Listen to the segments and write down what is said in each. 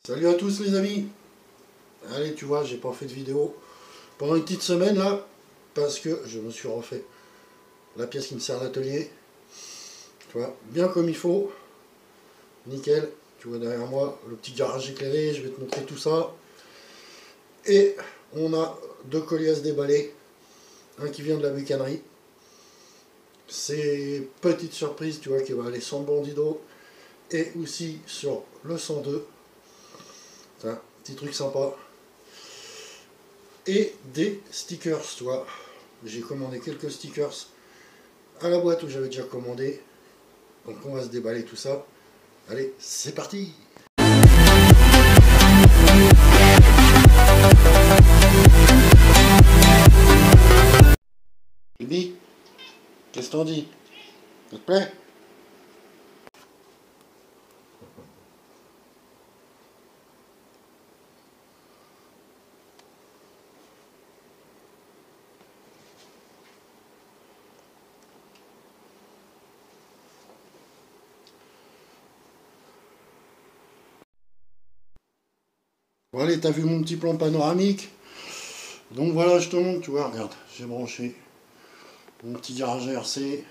Salut à tous les amis. Allez, tu vois, j'ai pas fait de vidéo pendant une petite semaine là, parce que je me suis refait la pièce qui me sert à l'atelier. Tu vois, bien comme il faut. Nickel. Tu vois derrière moi le petit garage éclairé, je vais te montrer tout ça. Et on a deux colis à se déballer. Un qui vient de la bécannerie. C'est petite surprise, tu vois, qui va aller sur le bandido et aussi sur le 102. Un petit truc sympa. Et des stickers, tu vois. J'ai commandé quelques stickers à la boîte où j'avais déjà commandé. Donc on va se déballer tout ça. Allez, c'est parti! Bibi, qu'est-ce que t'en dis? Ça te plaît? Bon allez, t'as vu mon petit plan panoramique? Donc voilà, je te montre, tu vois, regarde, j'ai branché mon petit garage RC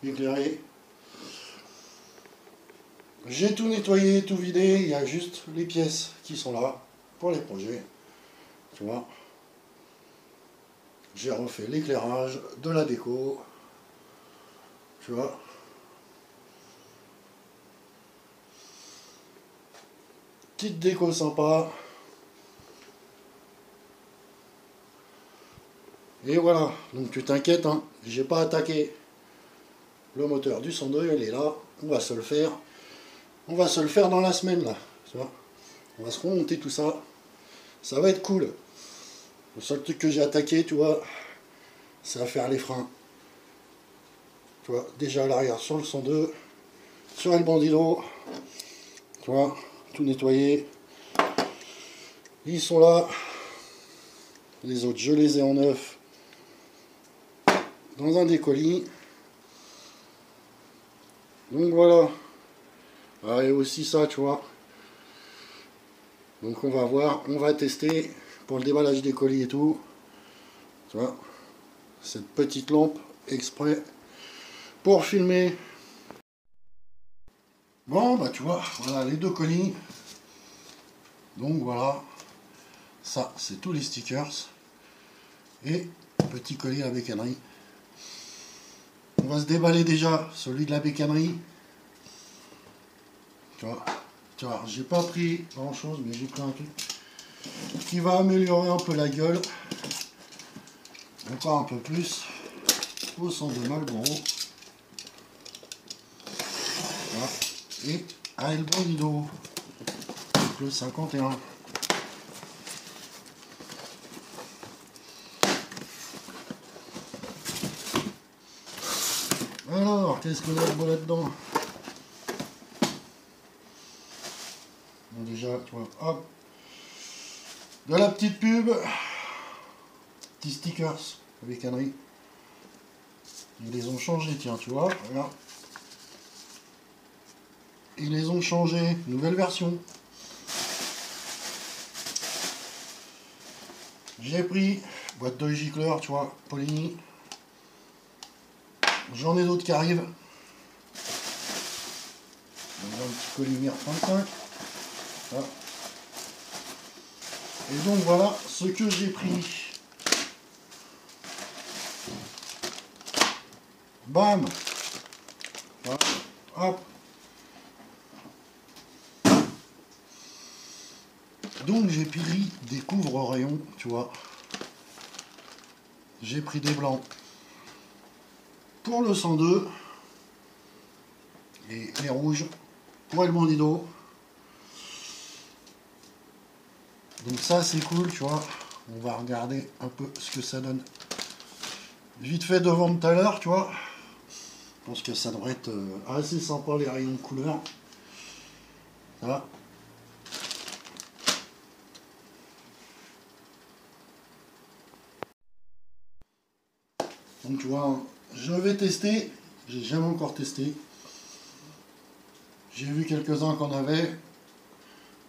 éclairé. J'ai tout nettoyé, tout vidé, il y a juste les pièces qui sont là pour les projets, tu vois. J'ai refait l'éclairage, de la déco, tu vois. Petite déco sympa. Et voilà, donc tu t'inquiètes, hein, j'ai pas attaqué le moteur du 102, il est là, on va se le faire. On va se le faire dans la semaine là, tu vois. On va se remonter tout ça. Ça va être cool. Le seul truc que j'ai attaqué, tu vois, c'est à faire les freins. Tu vois, déjà à l'arrière sur le 102, sur le bandido, tu vois, tout nettoyé. Ils sont là. Les autres, je les ai en neuf dans un des colis. Donc voilà. Ah, et aussi ça, tu vois. Donc on va voir, on va tester pour le déballage des colis et tout. Tu vois, cette petite lampe exprès pour filmer. Bon, bah tu vois, voilà les deux colis. Donc voilà, ça c'est tous les stickers. Et petit colis à la bécannerie. On va se déballer déjà celui de la bécannerie. Tu vois, j'ai pas pris grand chose, mais j'ai pris un truc qui va améliorer un peu la gueule. Encore un peu plus. Au son de Marlboro. Voilà. Et à El Bandido. Donc le 51. Alors, qu'est-ce qu'on a de beau là-dedans? Bon, déjà, tu vois, hop. De la petite pub. Petits stickers avec bécannerie. Ils les ont changés, tiens, tu vois, regarde. Ils les ont changés, nouvelle version. J'ai pris boîte de gicleur, tu vois, Polini. J'en ai d'autres qui arrivent. Donc, un petit collier 35. Voilà. Et donc voilà ce que j'ai pris. Bam. Voilà. Hop. Donc j'ai pris des couvre-rayons, tu vois. J'ai pris des blancs pour le 102 et les rouges pour El Bandido. Donc ça c'est cool, tu vois. On va regarder un peu ce que ça donne. Vite fait devant tout à l'heure, tu vois. Je pense que ça devrait être assez sympa les rayons de couleur. Voilà. Donc tu vois, je vais tester. J'ai jamais encore testé. J'ai vu quelques-uns qu'on avait.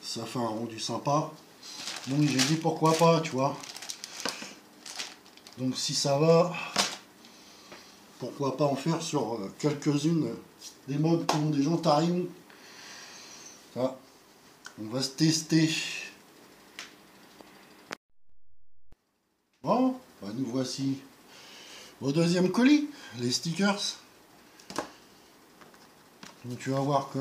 ça fait un rendu sympa. Donc j'ai dit pourquoi pas, tu vois. Donc si ça va, pourquoi pas en faire sur quelques-unes des mobs qui ont des gens tarions. Ça, on va se tester. Bon, bah nous voici au deuxième colis, les stickers. Donc tu vas voir que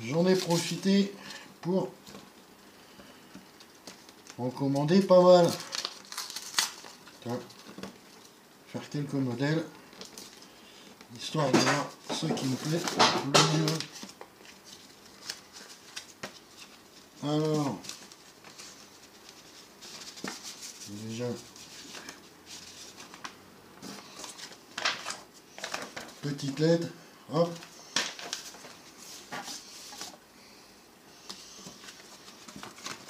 j'en ai profité pour en commander pas mal. Tiens, faire quelques modèles, histoire de voir ce qui me plaît le mieux. Alors, déjà, petite LED, hop.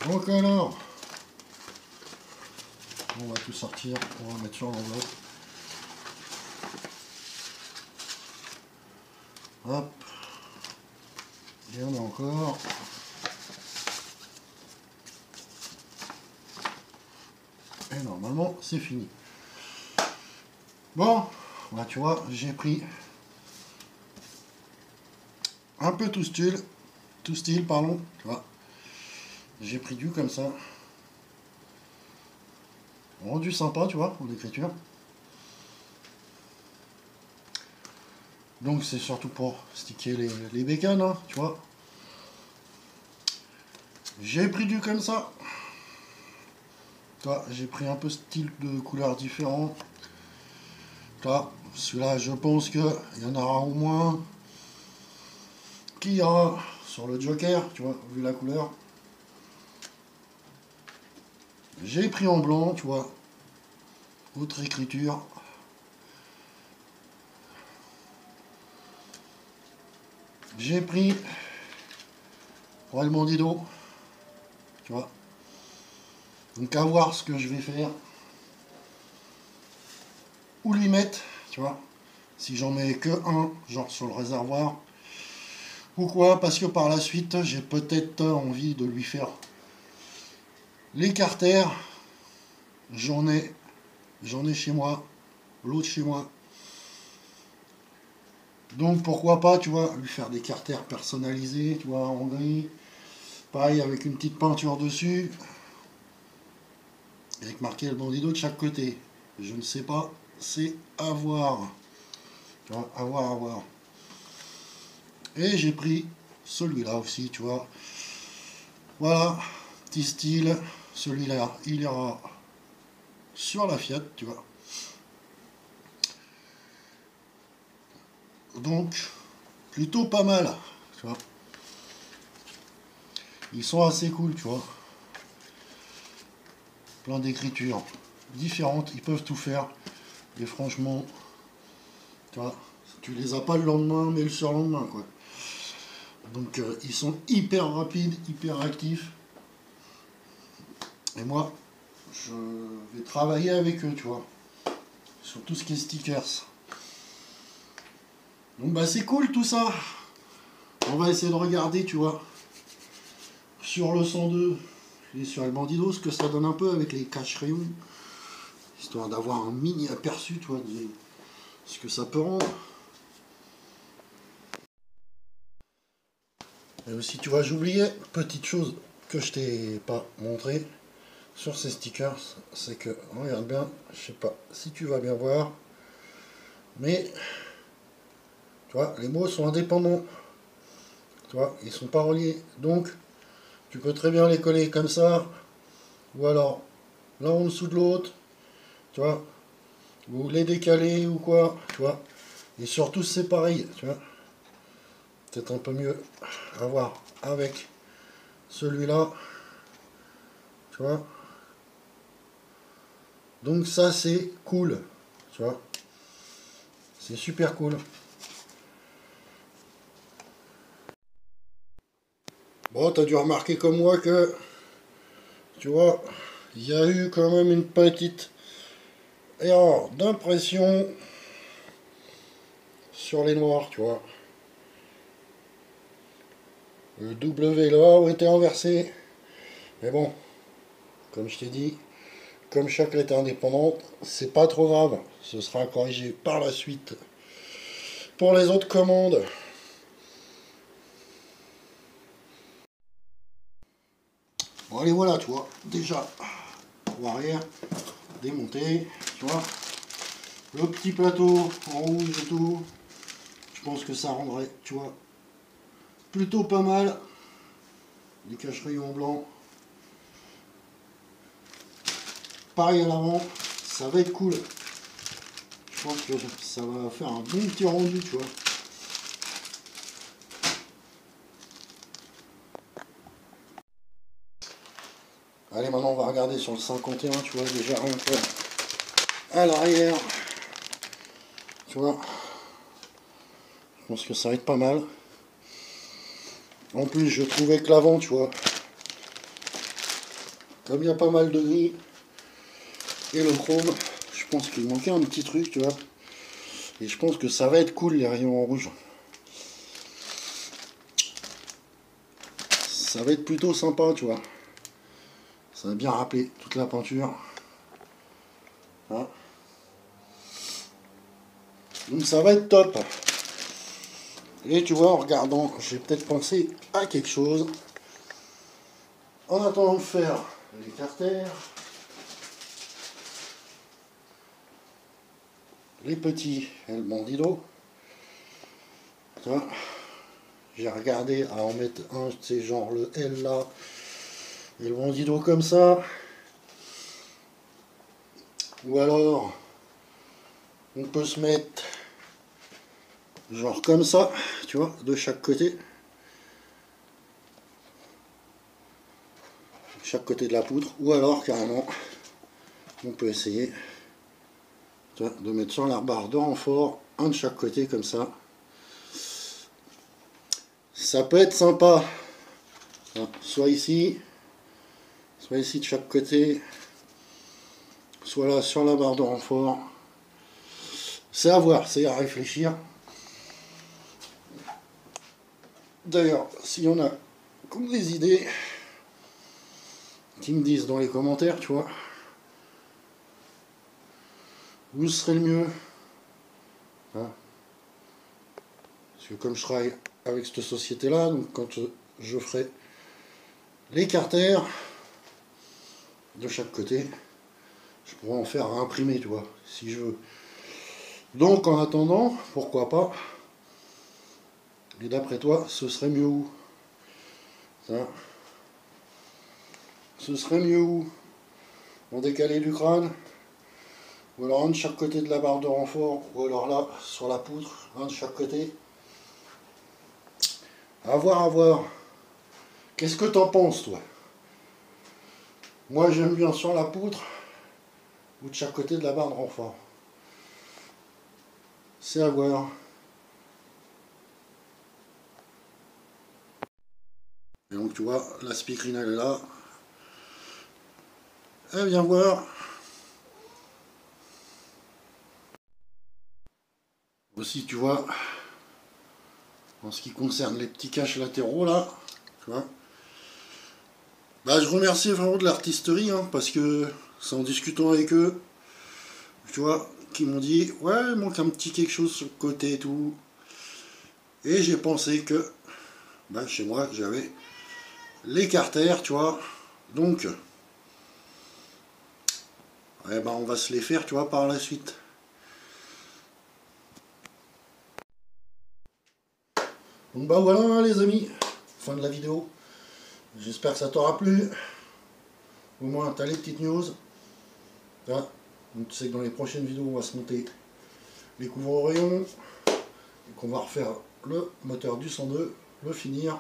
Donc alors, on va tout sortir, on va mettre sur l'enveloppe. Hop. Il y en a encore. Et normalement, c'est fini. Bon, bah tu vois, j'ai pris un peu tout style, pardon, tu vois. J'ai pris du comme ça. Rendu sympa, tu vois, pour l'écriture. Donc c'est surtout pour sticker les bécanes, hein, tu vois. J'ai pris du comme ça. J'ai pris un peu style de couleurs différents. Celui-là, je pense qu'il y en aura au moins qu'il y aura sur le Joker, tu vois, vu la couleur. J'ai pris en blanc, tu vois. Autre écriture. J'ai pris pour le bandido, tu vois. Donc à voir ce que je vais faire. Où lui mettre, tu vois. Si j'en mets que un, genre sur le réservoir. Ou quoi, parce que par la suite, j'ai peut-être envie de lui faire les carters. J'en ai chez moi, l'autre chez moi. Donc pourquoi pas, tu vois, lui faire des carters personnalisés, tu vois, en gris. Pareil, avec une petite peinture dessus. Avec marqué le bandido de chaque côté. Je ne sais pas, c'est à voir. Tu vois, à voir, à voir. Et j'ai pris celui-là aussi, tu vois. Voilà, petit style. Celui-là, il ira sur la Fiat, tu vois. Donc, plutôt pas mal, tu vois. Ils sont assez cool, tu vois. Plein d'écritures différentes, ils peuvent tout faire. Et franchement, tu vois, tu les as pas le lendemain, mais le surlendemain, quoi. Donc, ils sont hyper rapides, hyper actifs. Et moi, je vais travailler avec eux, tu vois. Sur tout ce qui est stickers. Donc, bah, c'est cool tout ça. On va essayer de regarder, tu vois, sur le 102 et sur le bandido, ce que ça donne un peu avec les cache-rayons. Histoire d'avoir un mini aperçu, tu vois, de ce que ça peut rendre. Et aussi, tu vois, j'oubliais, petite chose que je t'ai pas montré sur ces stickers, c'est que, regarde bien, je sais pas si tu vas bien voir, mais, tu vois, les mots sont indépendants. Tu vois, ils sont pas reliés. Donc, tu peux très bien les coller comme ça, ou alors l'un en dessous de l'autre, tu vois, ou les décaler ou quoi, tu vois. Et surtout, c'est pareil, tu vois. Peut-être un peu mieux à voir avec celui-là, tu vois. Donc ça, c'est cool, tu vois. C'est super cool. Bon, t'as dû remarquer comme moi que, tu vois, il y a eu quand même une petite erreur d'impression sur les noirs, tu vois. Le W là a été inversé. Mais bon, comme je t'ai dit, comme chaque lettre est indépendante, c'est pas trop grave. Ce sera corrigé par la suite pour les autres commandes. Bon allez voilà, tu vois, déjà, pour arrière, démonter, tu vois. Le petit plateau en rouge et tout, je pense que ça rendrait, tu vois, plutôt pas mal. Les cache-rayons en blanc. Pareil à l'avant, ça va être cool. Je pense que ça va faire un bon petit rendu, tu vois. Allez, maintenant on va regarder sur le 51, tu vois, déjà rien que à l'arrière. Tu vois, je pense que ça va être pas mal. En plus, je trouvais que l'avant, tu vois, comme il y a pas mal de gris et le chrome, je pense qu'il manquait un petit truc, tu vois. Et je pense que ça va être cool, les rayons en rouge. Ça va être plutôt sympa, tu vois. Ça va bien rappeler toute la peinture. Hein. Donc ça va être top. Et tu vois, en regardant, j'ai peut-être pensé à quelque chose. En attendant de faire les carters, les petits El Bandido, tu vois, j'ai regardé à en mettre un, c'est genre le L là, et le Bandido comme ça. Ou alors, on peut se mettre genre comme ça, tu vois, de chaque côté. Chaque côté de la poutre. Ou alors, carrément, on peut essayer de mettre sur la barre de renfort, un de chaque côté comme ça. Ça peut être sympa. Soit ici de chaque côté, soit là sur la barre de renfort. C'est à voir, c'est à réfléchir. D'ailleurs, s'il y en a comme des idées, qui me disent dans les commentaires, tu vois, où serait le mieux. Hein, parce que comme je travaille avec cette société là, donc quand je ferai les carters de chaque côté, je pourrais en faire à imprimer, tu vois, si je veux. Donc en attendant, pourquoi pas. Et d'après toi, ce serait mieux où? Ça, ce serait mieux où? En décalé du crâne, ou alors un de chaque côté de la barre de renfort, ou alors là, sur la poutre, un de chaque côté. À voir, à voir. Qu'est-ce que t'en penses, toi? Moi, j'aime bien sur la poutre, ou de chaque côté de la barre de renfort. C'est à voir. Et donc, tu vois, la speakerine, elle est là. Elle vient voir. Aussi, tu vois, en ce qui concerne les petits caches latéraux, là, tu vois, bah, je remercie vraiment de l'artisterie, hein, parce que c'est en discutant avec eux, tu vois, qui m'ont dit, ouais, il manque un petit quelque chose sur le côté et tout. Et j'ai pensé que, bah, chez moi, que j'avais les carters, tu vois, donc, eh ben, on va se les faire, tu vois, par la suite. Donc, bah voilà, les amis, fin de la vidéo. J'espère que ça t'aura plu. Au moins, tu as les petites news. Là, donc, tu sais que dans les prochaines vidéos, on va se monter les couvre-rayons. Et qu'on va refaire le moteur du 102, le finir.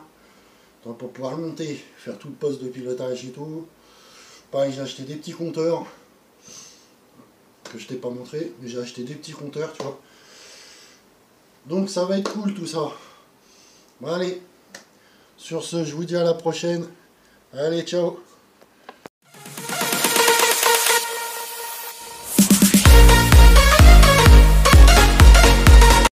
Donc, pour pouvoir le monter, faire tout le poste de pilotage et tout. Pareil, j'ai acheté des petits compteurs. Que je t'ai pas montré, mais j'ai acheté des petits compteurs, tu vois. Donc, ça va être cool tout ça. Bon, allez. Sur ce, je vous dis à la prochaine. Allez, ciao.